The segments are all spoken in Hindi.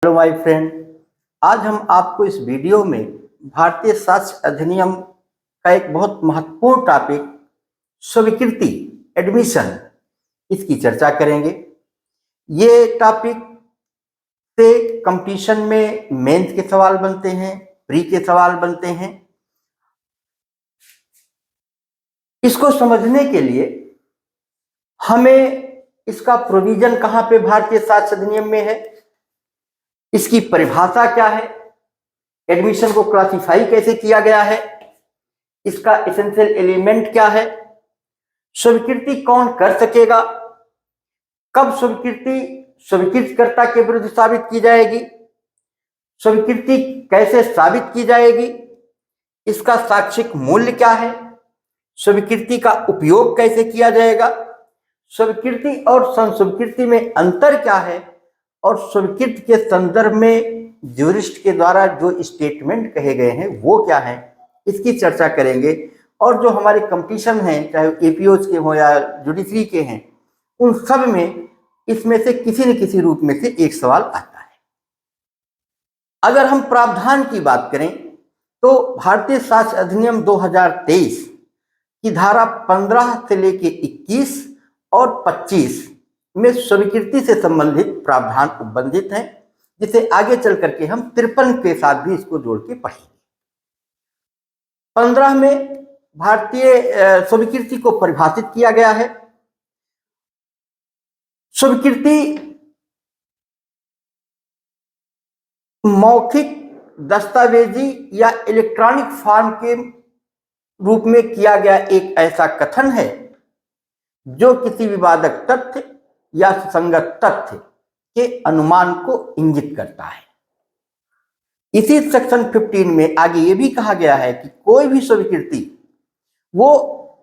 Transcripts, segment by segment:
Hello my friend. आज हम आपको इस वीडियो में भारतीय साक्ष्य अधिनियम का एक बहुत महत्वपूर्ण टॉपिक स्वीकृति एडमिशन इसकी चर्चा करेंगे। ये टॉपिक से कंपटीशन में मेंस के सवाल बनते हैं, प्री के सवाल बनते हैं। इसको समझने के लिए हमें इसका प्रोविजन कहाँ पे भारतीय साक्ष्य अधिनियम में है, इसकी परिभाषा क्या है, एडमिशन को क्लासिफाई कैसे किया गया है, इसका एसेंशियल एलिमेंट क्या है, स्वीकृति कौन कर सकेगा, कब स्वीकृति स्वीकृतकर्ता के विरुद्ध साबित की जाएगी, स्वीकृति कैसे साबित की जाएगी, इसका साक्षिक मूल्य क्या है, स्वीकृति का उपयोग कैसे किया जाएगा, स्वीकृति और संस्वीकृति में अंतर क्या है, और स्वीकृति के संदर्भ में ज्यूरिस्ट के द्वारा जो स्टेटमेंट कहे गए हैं वो क्या है, इसकी चर्चा करेंगे। और जो हमारे कंपटीशन हैं, चाहे एपीओज के हों या जुडिशरी के हैं, उन सब में इसमें से किसी न किसी रूप में से एक सवाल आता है। अगर हम प्रावधान की बात करें तो भारतीय साक्ष्य अधिनियम 2023 की धारा 15 से लेके 21 और 25 में स्वीकृति से संबंधित प्रावधान उपबंधित हैं, जिसे आगे चल करके हम 53 के साथ भी इसको जोड़ के पढ़ेंगे। 15 में भारतीय स्वीकृति को परिभाषित किया गया है। स्वीकृति मौखिक, दस्तावेजी या इलेक्ट्रॉनिक फॉर्म के रूप में किया गया एक ऐसा कथन है जो किसी विवादक तथ्य या सुसंगत तथ्य के अनुमान को इंगित करता है। इसी सेक्शन 15 में आगे ये भी कहा गया है कि कोई भी स्वीकृति वो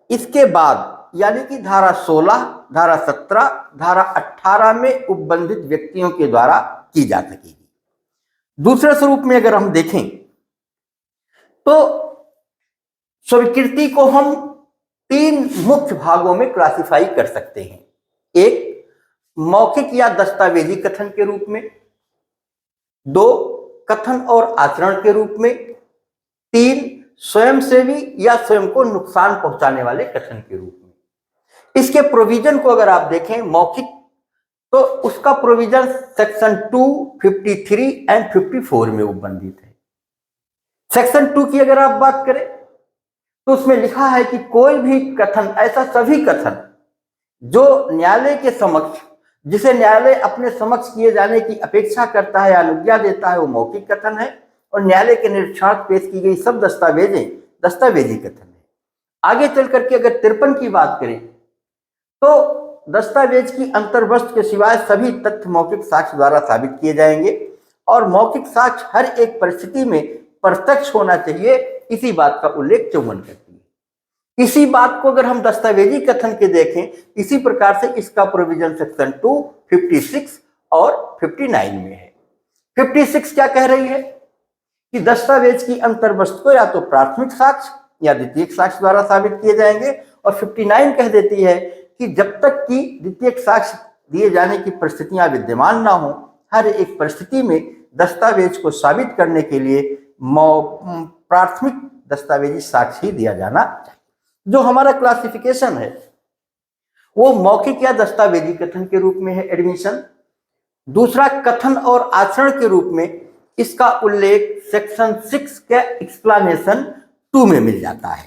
इसके बाद यानी कि धारा 16, धारा 17, धारा 18 में उपबंधित व्यक्तियों के द्वारा की जा सकेगी। दूसरे स्वरूप में अगर हम देखें तो स्वीकृति को हम 3 मुख्य भागों में क्लासिफाई कर सकते हैं। एक, मौखिक या दस्तावेजी कथन के रूप में, 2, कथन और आचरण के रूप में, 3, स्वयंसेवी या स्वयं को नुकसान पहुंचाने वाले कथन के रूप में। इसके प्रोविजन को अगर आप देखें, मौखिक तो उसका प्रोविजन सेक्शन 2, 53 एंड 54 में उपबंधित है। सेक्शन 2 की अगर आप बात करें तो उसमें लिखा है कि कोई भी कथन, ऐसा सभी कथन जो न्यायालय के समक्ष, जिसे न्यायालय अपने समक्ष किए जाने की अपेक्षा करता है या अनुज्ञा देता है, वो मौखिक कथन है, और न्यायालय के निरीक्षणार्थ पेश की गई सब दस्तावेजें दस्तावेजी कथन है। आगे चल करके अगर 53 की बात करें तो दस्तावेज की अंतर्वस्त्र के सिवाय सभी तथ्य मौखिक साक्ष्य द्वारा साबित किए जाएंगे, और मौखिक साक्ष्य हर एक परिस्थिति में प्रत्यक्ष होना चाहिए, इसी बात का उल्लेख 54 करती है। इसी बात को अगर हम दस्तावेजी कथन के देखें, इसी प्रकार से इसका प्रोविजन सेक्शन 2, 56 और 59 में है। 56 क्या कह रही है कि दस्तावेज की अंतर्वस्त्र को या तो प्राथमिक साक्ष्य या द्वितीयक साक्ष्य द्वारा साबित किए जाएंगे, और 59 कह देती है कि जब तक कि द्वितीयक साक्ष्य दिए जाने की परिस्थितियां विद्यमान ना हो, हर एक परिस्थिति में दस्तावेज को साबित करने के लिए प्राथमिक दस्तावेजी साक्ष्य ही दिया जाना चाहिए। जो हमारा क्लासिफिकेशन है वो मौखिक या दस्तावेजी कथन के रूप में है एडमिशन। दूसरा, कथन और आचरण के रूप में इसका उल्लेख सेक्शन 6 के एक्सप्लेनेशन 2 में मिल जाता है।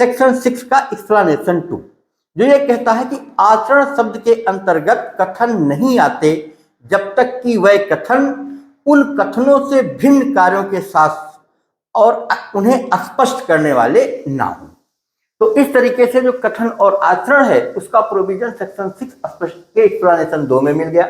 सेक्शन 6 का एक्सप्लेनेशन 2 जो ये कहता है कि आचरण शब्द के अंतर्गत कथन नहीं आते जब तक कि वह कथन उन कथनों से भिन्न कार्यों के साथ और उन्हें स्पष्ट करने वाले ना हो। तो इस तरीके से जो कथन और आचरण है उसका प्रोविजन सेक्शन 6 के एक्सप्लेनेशन 2 में मिल गया।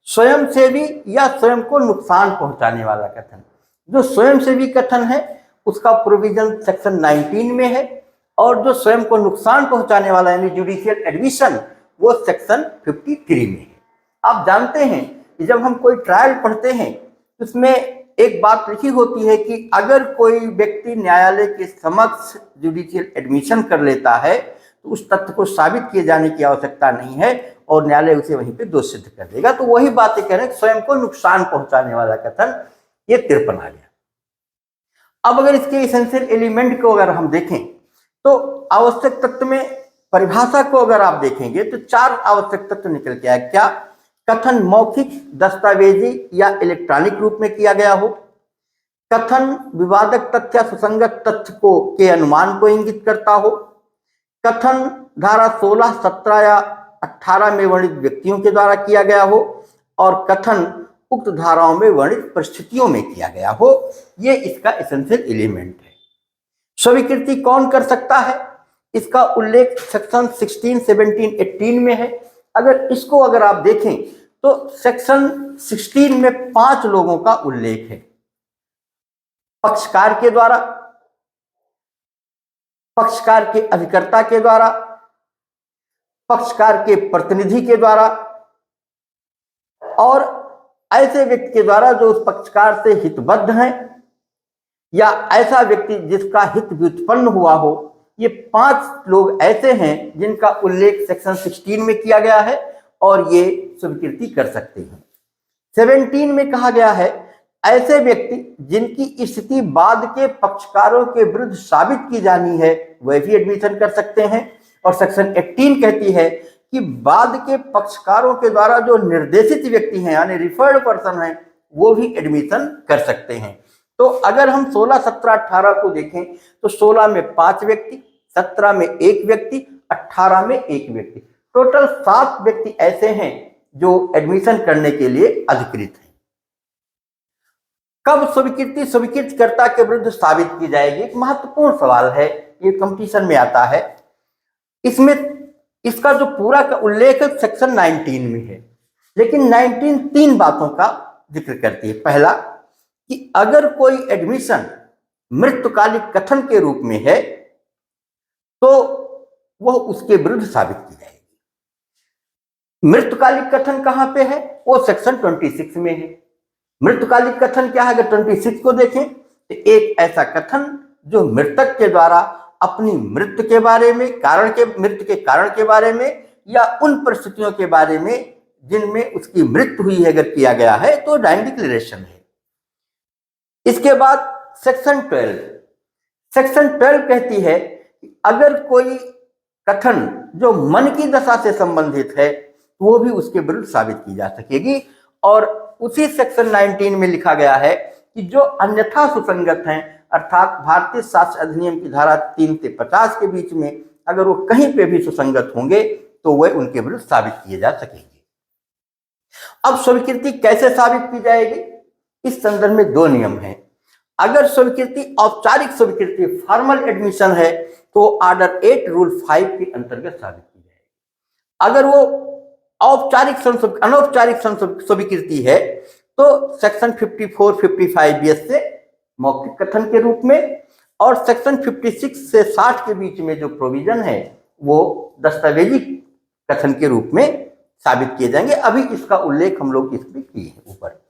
स्वयंसेवी या स्वयं को नुकसान पहुंचाने वाला कथन, जो स्वयंसेवी कथन है उसका प्रोविजन सेक्शन 19 में है, और जो स्वयं को नुकसान पहुंचाने वाला यानी जुडिशियल एडमिशन वो सेक्शन 53 में है। आप जानते हैं कि जब हम कोई ट्रायल पढ़ते हैं उसमें एक बात लिखी होती है कि अगर कोई व्यक्ति न्यायालय के समक्ष जुडिशियल एडमिशन कर लेता है तो उस तथ्य को साबित किए जाने की आवश्यकता नहीं है, और न्यायालय उसे वहीं पे दोष सिद्ध कर देगा। तो वही बातें कह रहे हैं, स्वयं को नुकसान पहुंचाने वाला कथन, ये 53 आ गया। अब अगर इसके एसेंशियल एलिमेंट को अगर हम देखें तो आवश्यक तत्व में परिभाषा को अगर आप देखेंगे तो 4 आवश्यक तत्व निकल के आए। क्या? कथन मौखिक, दस्तावेजी या इलेक्ट्रॉनिक रूप में किया गया हो, कथन विवादक तथ्य या सुसंगत तथ्य को के अनुमान को इंगित करता हो, कथन धारा 16, 17 या 18 में वर्णित व्यक्तियों के द्वारा किया गया हो, और कथन उक्त धाराओं में वर्णित परिस्थितियों में किया गया हो। ये इसका एसेंशियल एलिमेंट है। स्वीकृति कौन कर सकता है? इसका उल्लेख सेक्शन 16, 17, 18 में है। अगर आप देखें तो सेक्शन 16 में 5 लोगों का उल्लेख है। पक्षकार के द्वारा, पक्षकार के अभिकर्ता के द्वारा, पक्षकार के प्रतिनिधि के द्वारा, और ऐसे व्यक्ति के द्वारा जो उस पक्षकार से हितबद्ध हैं, या ऐसा व्यक्ति जिसका हित व्युत्पन्न हुआ हो। ये 5 लोग ऐसे हैं जिनका उल्लेख सेक्शन 16 में किया गया है और ये स्वीकृति कर सकते हैं। 17 में कहा गया है ऐसे व्यक्ति जिनकी स्थिति बाद के पक्षकारों के विरुद्ध साबित की जानी है वह भी एडमिशन कर सकते हैं। और सेक्शन 18 कहती है कि बाद के पक्षकारों के द्वारा जो निर्देशित व्यक्ति हैं यानी रिफर्ड पर्सन हैं वो भी एडमिशन कर सकते हैं। तो अगर हम 16, 17, 18 को देखें तो 16 में 5 व्यक्ति, 17 में 1 व्यक्ति, 18 में 1 व्यक्ति, टोटल 7 व्यक्ति ऐसे हैं जो एडमिशन करने के लिए अधिकृत हैं। कब स्वीकृति स्वीकृतकर्ता के विरुद्ध साबित की जाएगी? एक महत्वपूर्ण सवाल है, ये कंपटीशन में आता है। इसमें इसका जो पूरा का उल्लेख सेक्शन 19 में है, लेकिन 19 3 बातों का जिक्र करती है। पहला कि अगर कोई एडमिशन मृत्युकालिक कथन के रूप में है तो वह उसके विरुद्ध साबित की जाएगी। मृत्युकालिक कथन कहां पे है? वो सेक्शन 26 में है। मृत्युकालिक कथन क्या है? अगर 26 को देखें तो एक ऐसा कथन जो मृतक के द्वारा अपनी मृत्यु के बारे में, मृत्यु के कारण के बारे में या उन परिस्थितियों के बारे में जिनमें उसकी मृत्यु हुई है अगर किया गया है तो डाइंग डिक्लेरेशन है। इसके बाद सेक्शन 12 कहती है कि अगर कोई कथन जो मन की दशा से संबंधित है तो वो भी उसके विरुद्ध साबित की जा सकेगी। और उसी सेक्शन 19 में लिखा गया है कि जो अन्यथा सुसंगत हैं, अर्थात भारतीय साक्ष्य अधिनियम की धारा 3 से 50 के बीच में अगर वो कहीं पे भी सुसंगत होंगे तो वह उनके विरुद्ध साबित किए जा सकेंगे। अब स्वीकृति कैसे साबित की जाएगी? इस संदर्भ में 2 नियम हैं। अगर स्वीकृति औपचारिक स्वीकृति फॉर्मल एडमिशन है तो ऑर्डर 8 रूल 5 के अंतर्गत साबित की जाएगी। अगर वो अनौपचारिक स्वीकृति है तो सेक्शन 54, 55 BS से मौखिक कथन के रूप में, और सेक्शन 56 से 60 के बीच में जो प्रोविजन है वो दस्तावेजी कथन के रूप में साबित किए जाएंगे। अभी इसका उल्लेख हम लोग इसमें किए हैं ऊपर।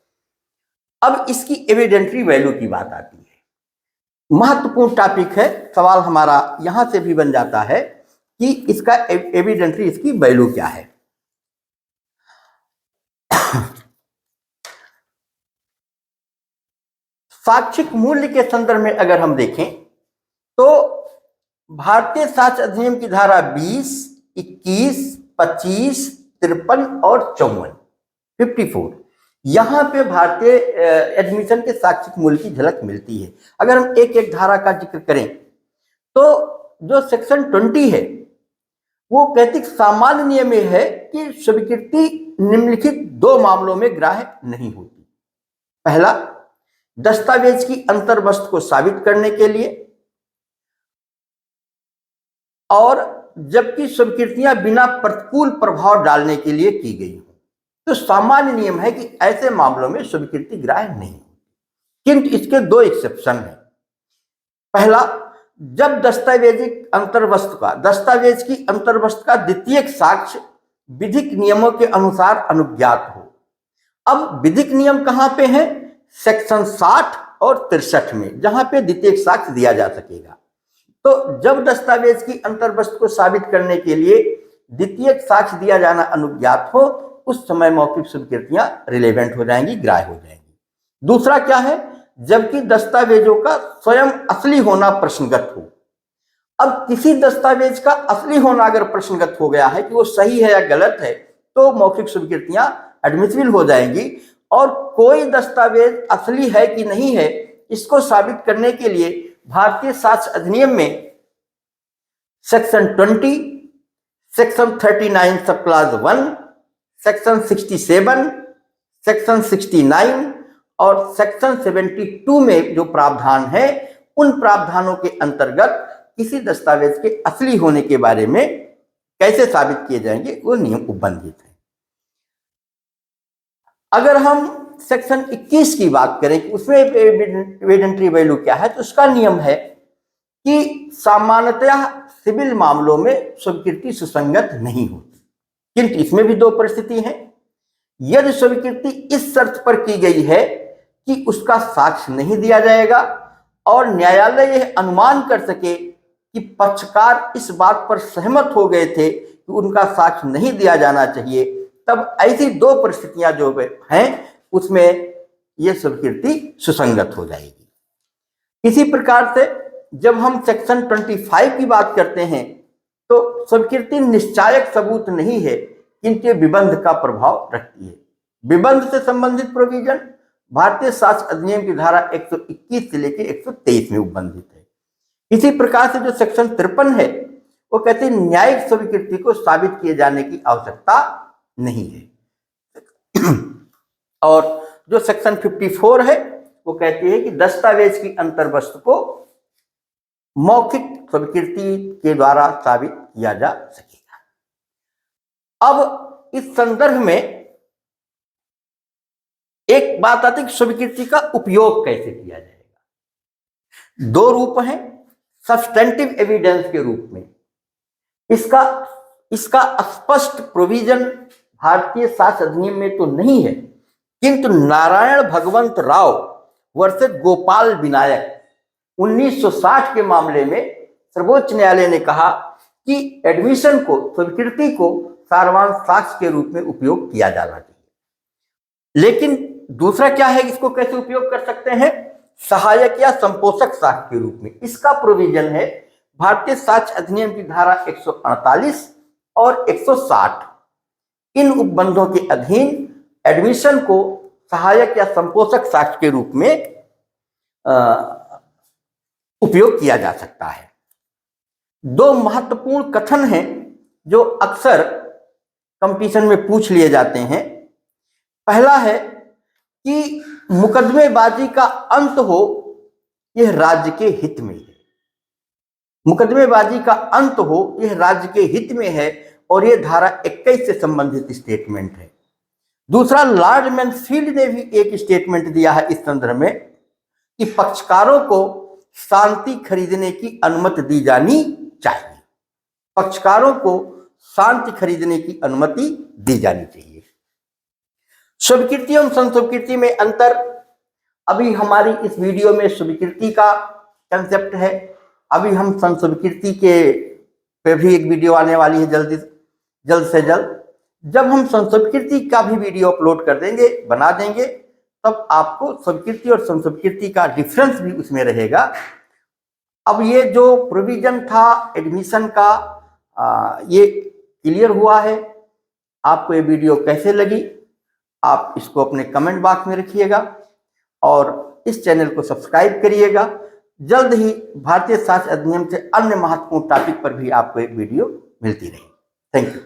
अब इसकी एविडेंटरी वैल्यू की बात आती है। महत्वपूर्ण टॉपिक है, सवाल हमारा यहां से भी बन जाता है कि इसका एविडेंटरी, इसकी वैल्यू क्या है। साक्षिक मूल्य के संदर्भ में अगर हम देखें तो भारतीय साक्ष्य अधिनियम की धारा 20, 21, 25, 53 और 54 यहां पे भारतीय एडमिशन के साक्षिक मूल्य की झलक मिलती है। अगर हम एक एक धारा का जिक्र करें तो जो सेक्शन 20 है वो कहती सामान्य नियम यह है कि स्वीकृति निम्नलिखित 2 मामलों में ग्राह्य नहीं होती। पहला, दस्तावेज की अंतर्वस्तु को साबित करने के लिए, और जबकि स्वीकृतियां बिना प्रतिकूल प्रभाव डालने के लिए की गई हो तो सामान्य नियम है कि ऐसे मामलों में स्वीकृति ग्राह्य नहीं होती। किंतु इसके 2 एक्सेप्शन हैं। पहला, जब दस्तावेज की अंतर्वस्तु का द्वितीयक साक्ष्य विधिक नियमों के अनुसार अनुज्ञात हो। अब विधिक नियम कहां पे है? सेक्शन 60 और 63 में, जहां पे द्वितीयक साक्ष्य दिया जा सकेगा। तो जब दस्तावेज की अंतर्वस्तु को साबित करने के लिए द्वितीयक साक्ष्य दिया जाना अनुज्ञात हो, उस समय मौखिक स्वीकृतियां रिलेवेंट हो जाएंगी, ग्राह्य हो जाएंगी। दूसरा क्या है, जबकि दस्तावेजों का स्वयं असली होना प्रश्नगत हो। अब किसी दस्तावेज का असली होना अगर प्रश्नगत हो गया है कि वो सही है या गलत है, तो मौखिक स्वीकृतियां एडमिसिबल हो जाएंगी। और कोई दस्तावेज असली है कि नहीं है, इसको साबित करने के लिए भारतीय साक्ष्य अधिनियम में सेक्शन 20, सेक्शन 39 सब क्लास 1, सेक्शन 67, सेक्शन 69 और सेक्शन 72 में जो प्रावधान है, उन प्रावधानों के अंतर्गत किसी दस्तावेज के असली होने के बारे में कैसे साबित किए जाएंगे, वो नियम उपबंधित है। अगर हम सेक्शन 21 की बात करें कि उसमें एविडेंटरी वैल्यू क्या है, तो उसका नियम है कि सामान्यतः सिविल मामलों में स्वीकृति सुसंगत नहीं होती, किंतु इसमें भी दो परिस्थिति हैं। यदि स्वीकृति इस शर्त पर की गई है कि उसका साक्ष्य नहीं दिया जाएगा और न्यायालय यह अनुमान कर सके कि पक्षकार इस बात पर सहमत हो गए थे कि उनका साक्ष्य नहीं दिया जाना चाहिए, तब ऐसी दो परिस्थितियां जो हैं उसमें यह स्वीकृति सुसंगत हो जाएगी। इसी प्रकार से जब हम सेक्शन 25 की बात करते हैं, तो स्वीकृति निश्चायक सबूत नहीं है, किंतु विबंध का प्रभाव रखती है। विबंध से संबंधित प्रोविजन भारतीय साक्ष्य अधिनियम की धारा 121 से लेकर 123 में उपबंधित है। इसी प्रकार से जो सेक्शन 53 है, वो कहते हैं न्यायिक स्वीकृति को साबित किए जाने की आवश्यकता नहीं है। और जो सेक्शन 54 है, वो कहती है कि दस्तावेज की अंतर्वस्तु को मौखिक स्वीकृति के द्वारा साबित किया जा सकेगा। अब इस संदर्भ में एक बात आती है कि स्वीकृति का उपयोग कैसे किया जाएगा। दो रूप हैं, सब्सटेंटिव एविडेंस के रूप में। इसका स्पष्ट प्रोविजन भारतीय साक्ष्य अधिनियम में तो नहीं है, किंतु नारायण भगवंत राव वर्सेस गोपाल विनायक 1960 के मामले में सर्वोच्च न्यायालय ने कहा कि एडमिशन को, स्वीकृति को सारवान साक्ष्य के रूप में उपयोग किया जाना चाहिए। लेकिन दूसरा क्या है, इसको कैसे उपयोग कर सकते हैं, सहायक या संपोषक साक्ष्य के रूप में। इसका प्रोविजन है भारतीय साक्ष्य अधिनियम की धारा 148 और 160। इन उपबंधों के अधीन एडमिशन को सहायक या संपोषक साक्ष्य के रूप में उपयोग किया जा सकता है। दो महत्वपूर्ण कथन हैं जो अक्सर कंपटीशन में पूछ लिए जाते हैं। पहला है कि मुकदमेबाजी का अंत हो, यह राज्य के हित में है। मुकदमेबाजी का अंत हो, यह राज्य के हित में है, और यह धारा 21 से संबंधित स्टेटमेंट है। दूसरा, लॉर्ड मैनफील्ड ने भी एक स्टेटमेंट दिया है इस संदर्भ में कि पक्षकारों को शांति खरीदने की अनुमति दी जानी चाहिए। पक्षकारों को शांति खरीदने की अनुमति दी जानी चाहिए। स्वीकृति और संस्वीकृति में अंतर, अभी हमारी इस वीडियो में स्वीकृति का कंसेप्ट है। अभी हम संस्वीकृति के पे भी एक वीडियो आने वाली है जल्द से जल्द। जब हम संस्वीकृति का भी वीडियो अपलोड कर देंगे, बना देंगे, तब आपको स्वीकृति और संस्वीकृति का डिफरेंस भी उसमें रहेगा। अब ये जो प्रोविजन था एडमिशन का, ये क्लियर हुआ है। आपको ये वीडियो कैसे लगी, आप इसको अपने कमेंट बॉक्स में रखिएगा और इस चैनल को सब्सक्राइब करिएगा। जल्द ही भारतीय साक्ष्य अधिनियम से अन्य महत्वपूर्ण टॉपिक पर भी आपको एक वीडियो मिलती रहेगी। Thank you.